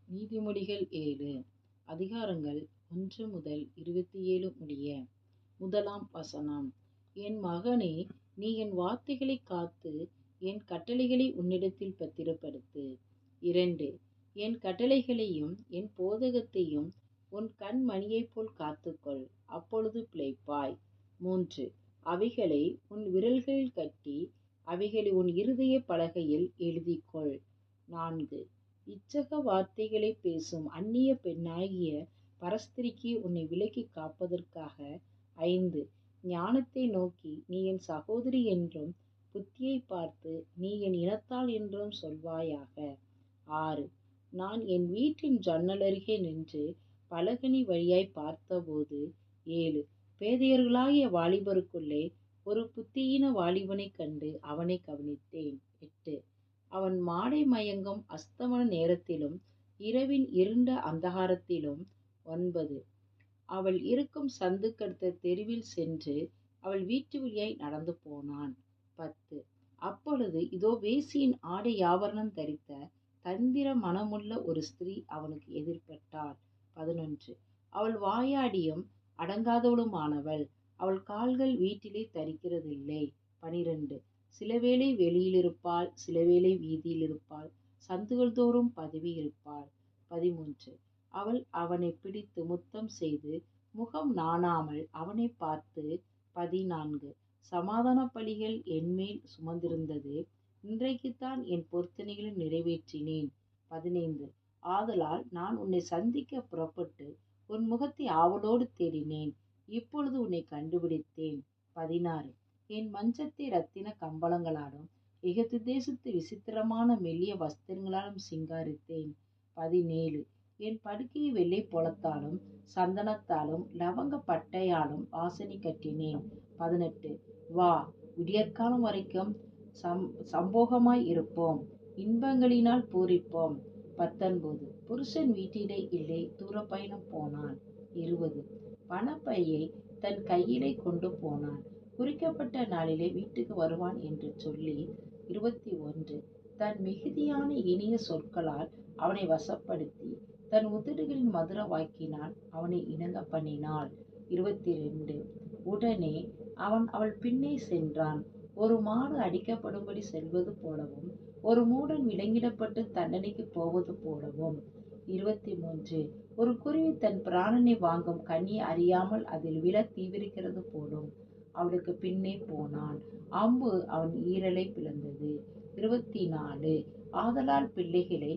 நீதிமொழிகள் 7 அதிகாரங்கள் 1 முதல் 27 முடிய. முதலாம் வசனம். என் மகனே, நீ என் வார்த்தைகளைக் காத்து என் கட்டளைகளை உன்னிடத்தில் பத்திரப்படுத்து. 2 என் கட்டளைகளையும் என் போதகத்தையும் உன் கண்மணியைப் போல் காத்துக்கொள், அப்பொழுது பிழைப்பாய். 3 அவைகளை உன் விரல்களில் கட்டி அவைகளை உன் இருதய பலகையில் எழுதிக்கொள். 4 இச்சக வார்த்தைகளை பேசும் அந்நிய பெண்ணாகிய பரஸ்திரிக்கு உன்னை விலக்கி காப்பதற்காக. 5 ஞானத்தை நோக்கி நீ என் சகோதரி என்றும் புத்தியை பார்த்து நீ என் இனத்தாள் என்றும் சொல்வாயாக. 6 நான் என் வீட்டின் ஜன்னலருகே நின்று பலகனி வழியாய் பார்த்தபோது 7 பேதையர்களாகிய வாலிபருக்குள்ளே ஒரு புத்தியீன வாலிபனைக் கண்டு அவனை கவனித்தேன். 8 அவன் மாடை மயங்கும் அஸ்தமன நேரத்திலும் இரவின் இருண்ட அந்தகாரத்திலும். 9 அவள் இருக்கும் சந்துக்கடுத்த தெருவில் சென்று அவள் வீட்டு வழியாய் நடந்து போனான். 10 அப்பொழுது இதோ வேசியின் ஆடை ஆபரணம் தரித்த தந்திர மனமுள்ள ஒரு ஸ்திரீ அவனுக்கு எதிர்பட்டாள். 11 அவள் வாயாடியும் அடங்காதவளுமானவள், அவள் கால்கள் வீட்டிலே தரிக்கிறதில்லை. 12 சிலவேளை வெளியிலிருப்பாள், சிலவேளை வீதியில் இருப்பாள், சந்துகள் தோறும் பதவி இருப்பாள். 13 அவள் அவனை பிடித்து முத்தம் செய்து முகம் நாணாமல் அவனை பார்த்து. 14 சமாதான பலிகள் என்மேல் சுமந்திருந்தது, இன்றைக்குத்தான் என் பொருத்தனைகளை நிறைவேற்றினேன். 15 ஆதலால் நான் உன்னை சந்திக்க புறப்பட்டு உன் முகத்தை ஆவலோடு தேடினேன், இப்பொழுது உன்னை கண்டுபிடித்தேன். 16 என் மஞ்சத்தை இரத்தின கம்பளங்களாலும் எகிப்து தேசத்து விசித்திரமான மெல்லிய வஸ்திரங்களாலும் சிங்காரித்தேன். 17 என் படுக்கையை வெள்ளை போலத்தாலும் சந்தனத்தாலும் லவங்க பட்டையாலும் வாசனை கட்டினேன். 18 வா, விடியற்காலம் வரைக்கும் சம்போகமாய் இருப்போம், இன்பங்களினால் பூரிப்போம். 19 புருஷன் வீட்டிலே இல்லை, தூர பயணம் போனான். 20 பணப்பையை தன் கையிலே கொண்டு போனான், குறிக்கப்பட்ட நாளிலே வீட்டுக்கு வருவான் என்று சொல்லி. 21 தன் மிகுதியான இனிய சொற்களால் அவனை வசப்படுத்தி தன் உதடுகளின் மதுர வாக்கினால் அவனை இணங்க பண்ணினாள். 22 உடனே அவன் அவள் பின்னே சென்றான், ஒரு மாடு அடிக்கப்படும்படி செல்வது போலவும் ஒரு மூடன் விலங்கிடப்பட்டு தண்டனைக்கு போவது போலவும். 23 ஒரு குருவி தன் பிராணனை வாங்கும் கனியை அறியாமல் அதில் விழ தீவிரிக்கிறது போலும் அவளுக்கு பின்னே போனான், அம்பு அவன் ஈரலை பிளந்தது. 24 ஆதலால் பிள்ளைகளை